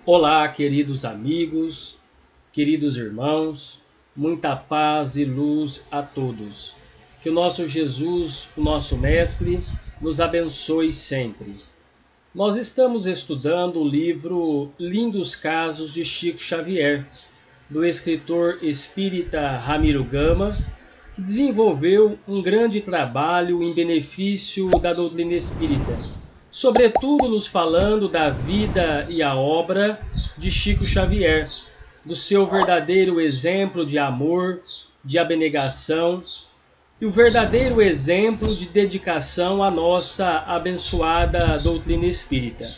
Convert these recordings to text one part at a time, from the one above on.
Olá, queridos amigos, queridos irmãos, muita paz e luz a todos. Que o nosso Jesus, o nosso Mestre, nos abençoe sempre. Nós estamos estudando o livro Lindos Casos de Chico Xavier, do escritor espírita Ramiro Gama, que desenvolveu um grande trabalho em benefício da doutrina espírita, sobretudo nos falando da vida e a obra de Chico Xavier, do seu verdadeiro exemplo de amor, de abnegação e o verdadeiro exemplo de dedicação à nossa abençoada doutrina espírita.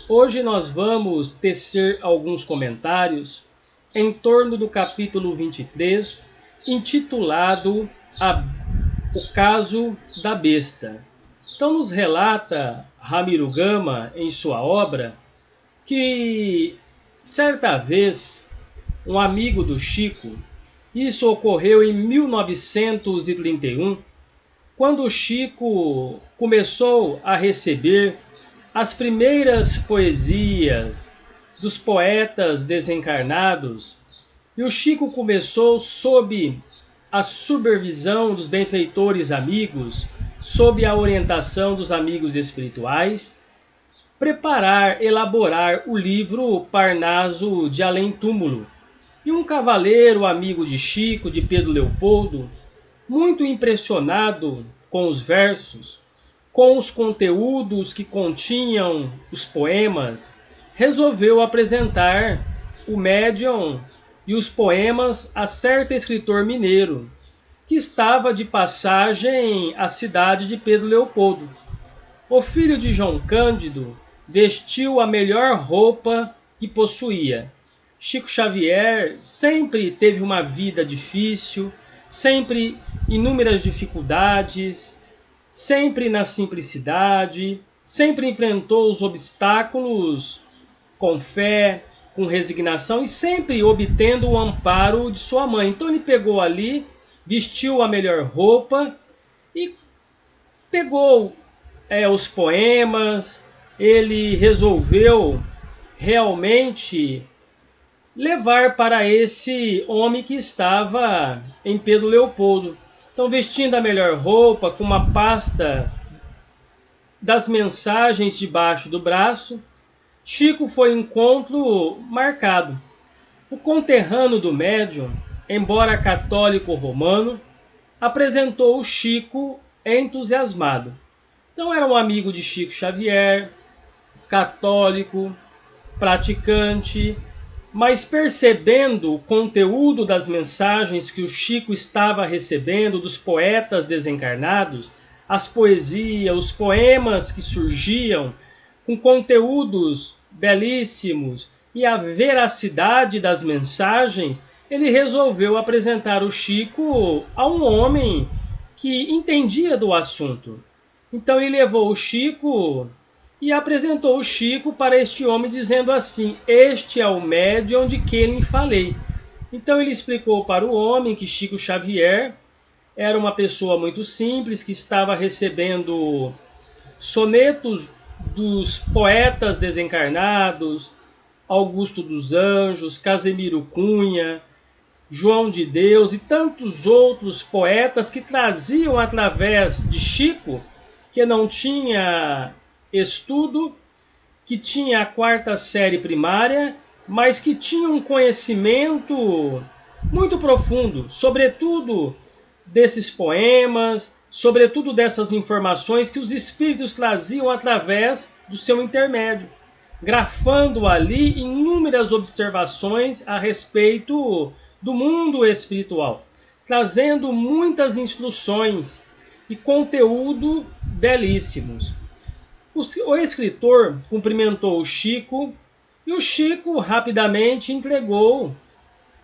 Hoje nós vamos tecer alguns comentários em torno do capítulo 23, intitulado O Caso da Besta. Então nos relata Ramiro Gama, em sua obra, que certa vez um amigo do Chico, isso ocorreu em 1931, quando o Chico começou a receber as primeiras poesias dos poetas desencarnados, e o Chico começou, sob a supervisão dos benfeitores amigos, sob a orientação dos amigos espirituais, elaborar o livro Parnaso de Além Túmulo. E um cavaleiro amigo de Chico, de Pedro Leopoldo, muito impressionado com os versos, com os conteúdos que continham os poemas, resolveu apresentar o médium e os poemas a certo escritor mineiro, que estava de passagem à cidade de Pedro Leopoldo. O filho de João Cândido vestiu a melhor roupa que possuía. Chico Xavier sempre teve uma vida difícil, sempre inúmeras dificuldades, sempre na simplicidade, sempre enfrentou os obstáculos com fé, com resignação e sempre obtendo o amparo de sua mãe. Então ele pegou ali, vestiu a melhor roupa e pegou os poemas, ele resolveu realmente levar para esse homem que estava em Pedro Leopoldo. Então, vestindo a melhor roupa, com uma pasta das mensagens debaixo do braço, Chico foi ao encontro marcado. O conterrâneo do médium, embora católico romano, apresentou o Chico entusiasmado. Então era um amigo de Chico Xavier, católico, praticante, mas percebendo o conteúdo das mensagens que o Chico estava recebendo dos poetas desencarnados, as poesias, os poemas que surgiam com conteúdos belíssimos e a veracidade das mensagens, ele resolveu apresentar o Chico a um homem que entendia do assunto. Então ele levou o Chico e apresentou o Chico para este homem, dizendo assim: este é o médium de que lhe falei. Então ele explicou para o homem que Chico Xavier era uma pessoa muito simples, que estava recebendo sonetos dos poetas desencarnados, Augusto dos Anjos, Casemiro Cunha, João de Deus e tantos outros poetas que traziam através de Chico, que não tinha estudo, que tinha a quarta série primária, mas que tinha um conhecimento muito profundo, sobretudo desses poemas, sobretudo dessas informações que os espíritos traziam através do seu intermédio, grafando ali inúmeras observações a respeito do mundo espiritual, trazendo muitas instruções e conteúdo belíssimos. O escritor cumprimentou o Chico e o Chico rapidamente entregou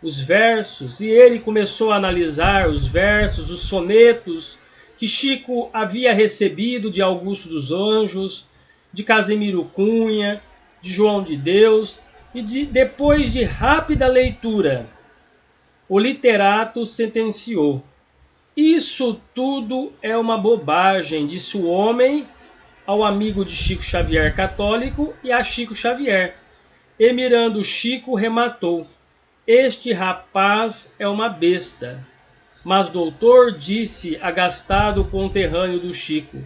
os versos e ele começou a analisar os versos, os sonetos que Chico havia recebido de Augusto dos Anjos, de Casemiro Cunha, de João de Deus, e depois de rápida leitura, o literato sentenciou: isso tudo é uma bobagem, disse o homem ao amigo de Chico Xavier católico e a Chico Xavier. E mirando Chico, rematou: este rapaz é uma besta. Mas doutor, disse agastado conterrâneo do Chico,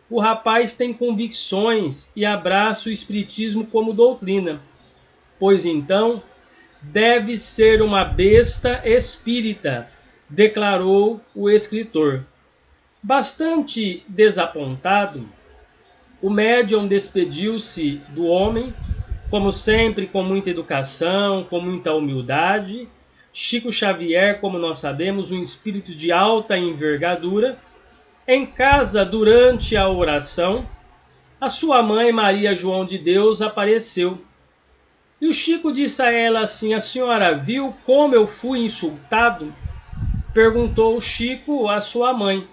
o rapaz tem convicções e abraça o espiritismo como doutrina. Pois então, deve ser uma besta espírita, declarou o escritor. Bastante desapontado, o médium despediu-se do homem, como sempre, com muita educação, com muita humildade. Chico Xavier, como nós sabemos, um espírito de alta envergadura. Em casa, durante a oração, a sua mãe, Maria João de Deus, apareceu. E o Chico disse a ela assim: a senhora viu como eu fui insultado? Perguntou o Chico à sua mãe.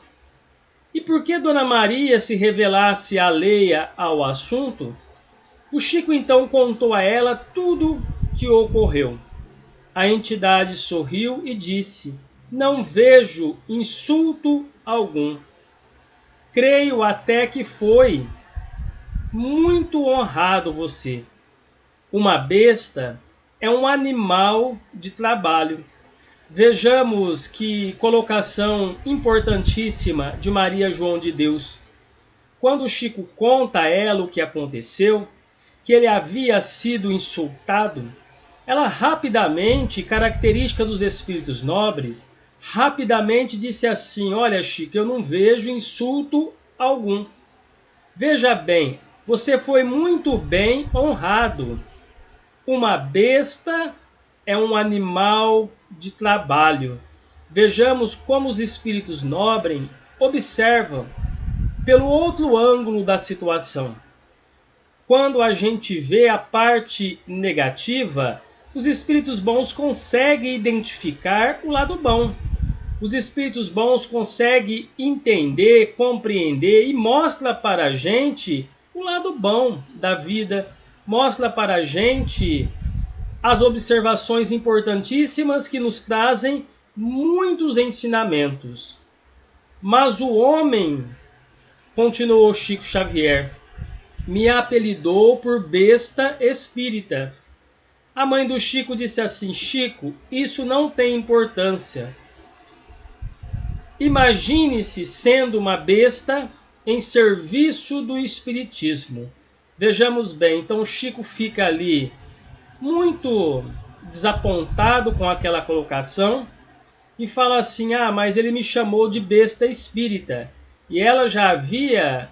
E por que Dona Maria se revelasse alheia ao assunto? O Chico então contou a ela tudo que ocorreu. A entidade sorriu e disse: não vejo insulto algum. Creio até que foi muito honrado você. Uma besta é um animal de trabalho. Vejamos que colocação importantíssima de Maria João de Deus. Quando Chico conta a ela o que aconteceu, que ele havia sido insultado, ela rapidamente, característica dos espíritos nobres, rapidamente disse assim: olha, Chico, eu não vejo insulto algum. Veja bem, você foi muito bem honrado. Uma besta é um animal de trabalho. Vejamos como os espíritos nobres observam pelo outro ângulo da situação. Quando a gente vê a parte negativa, os espíritos bons conseguem identificar o lado bom. Os espíritos bons conseguem entender, compreender e mostra para a gente o lado bom da vida, mostra para a gente as observações importantíssimas que nos trazem muitos ensinamentos. Mas o homem, continuou Chico Xavier, me apelidou por besta espírita. A mãe do Chico disse assim: Chico, isso não tem importância. Imagine-se sendo uma besta em serviço do espiritismo. Vejamos bem, então Chico fica ali muito desapontado com aquela colocação e fala assim: mas ele me chamou de besta espírita. E ela já havia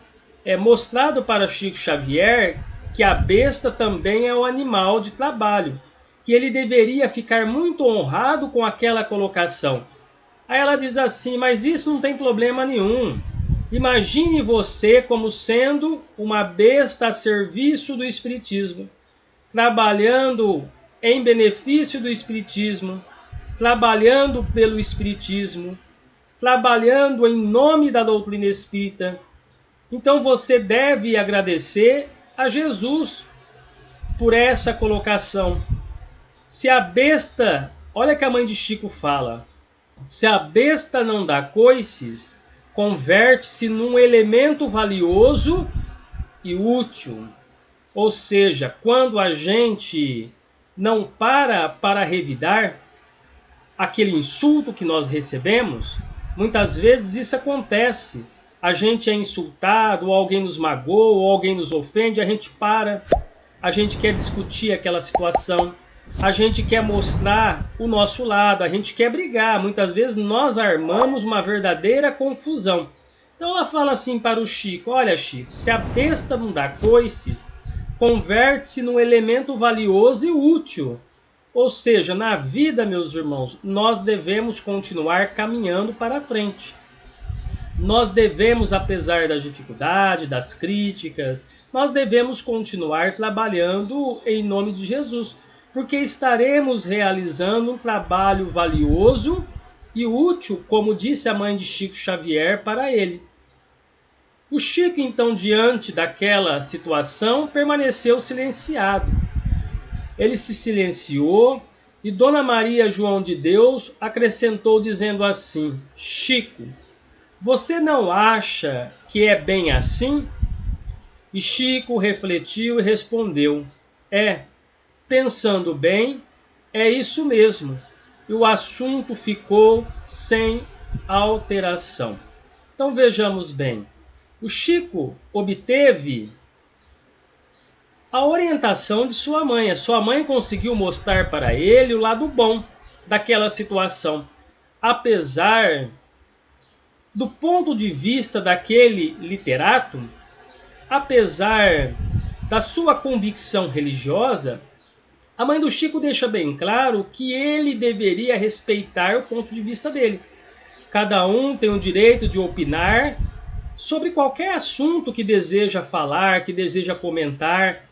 mostrado para Chico Xavier que a besta também é um animal de trabalho, que ele deveria ficar muito honrado com aquela colocação. Aí ela diz assim: mas isso não tem problema nenhum. Imagine você como sendo uma besta a serviço do espiritismo, trabalhando em benefício do espiritismo, trabalhando pelo espiritismo, trabalhando em nome da doutrina espírita. Então você deve agradecer a Jesus por essa colocação. Se a besta, olha que a mãe de Chico fala, se a besta não dá coices, converte-se num elemento valioso e útil. Ou seja, quando a gente não para revidar aquele insulto que nós recebemos, muitas vezes isso acontece. A gente é insultado, ou alguém nos magoa, ou alguém nos ofende, a gente para, a gente quer discutir aquela situação, a gente quer mostrar o nosso lado, a gente quer brigar. Muitas vezes nós armamos uma verdadeira confusão. Então ela fala assim para o Chico: olha, Chico, se a besta não dá coices, converte-se num elemento valioso e útil. Ou seja, na vida, meus irmãos, nós devemos continuar caminhando para frente. Nós devemos, apesar das dificuldades, das críticas, nós devemos continuar trabalhando em nome de Jesus, porque estaremos realizando um trabalho valioso e útil, como disse a mãe de Chico Xavier para ele. O Chico, então, diante daquela situação, permaneceu silenciado. Ele se silenciou e Dona Maria João de Deus acrescentou dizendo assim: Chico, você não acha que é bem assim? E Chico refletiu e respondeu: Pensando bem, é isso mesmo. E o assunto ficou sem alteração. Então vejamos bem. O Chico obteve a orientação de sua mãe. A sua mãe conseguiu mostrar para ele o lado bom daquela situação. Apesar do ponto de vista daquele literato, apesar da sua convicção religiosa, a mãe do Chico deixa bem claro que ele deveria respeitar o ponto de vista dele. Cada um tem o direito de opinar sobre qualquer assunto que deseja falar, que deseja comentar.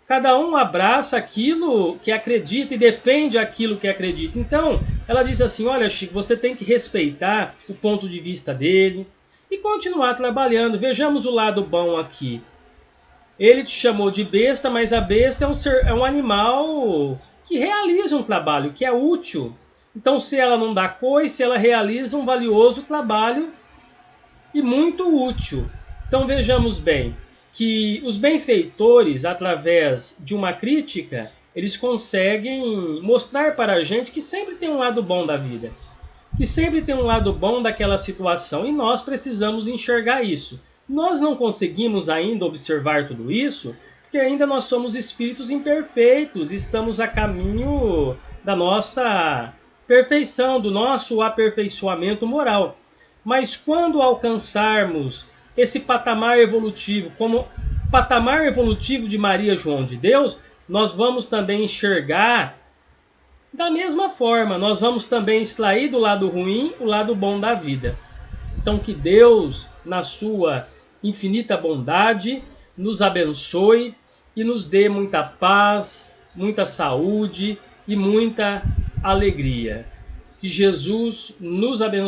Cada um abraça aquilo que acredita e defende aquilo que acredita. Então, ela diz assim, olha, Chico, você tem que respeitar o ponto de vista dele e continuar trabalhando. Vejamos o lado bom aqui. Ele te chamou de besta, mas a besta é um animal que realiza um trabalho, que é útil. Então, se ela não dá coice, ela realiza um valioso trabalho e muito útil. Então, vejamos bem que os benfeitores, através de uma crítica, eles conseguem mostrar para a gente que sempre tem um lado bom da vida, que sempre tem um lado bom daquela situação, e nós precisamos enxergar isso. Nós não conseguimos ainda observar tudo isso, porque ainda nós somos espíritos imperfeitos, estamos a caminho da nossa perfeição, do nosso aperfeiçoamento moral. Mas quando alcançarmos esse patamar evolutivo, como patamar evolutivo de Maria João de Deus, nós vamos também enxergar da mesma forma. Nós vamos também extrair do lado ruim o lado bom da vida. Então que Deus, na sua infinita bondade, nos abençoe e nos dê muita paz, muita saúde e muita alegria. Que Jesus nos abençoe.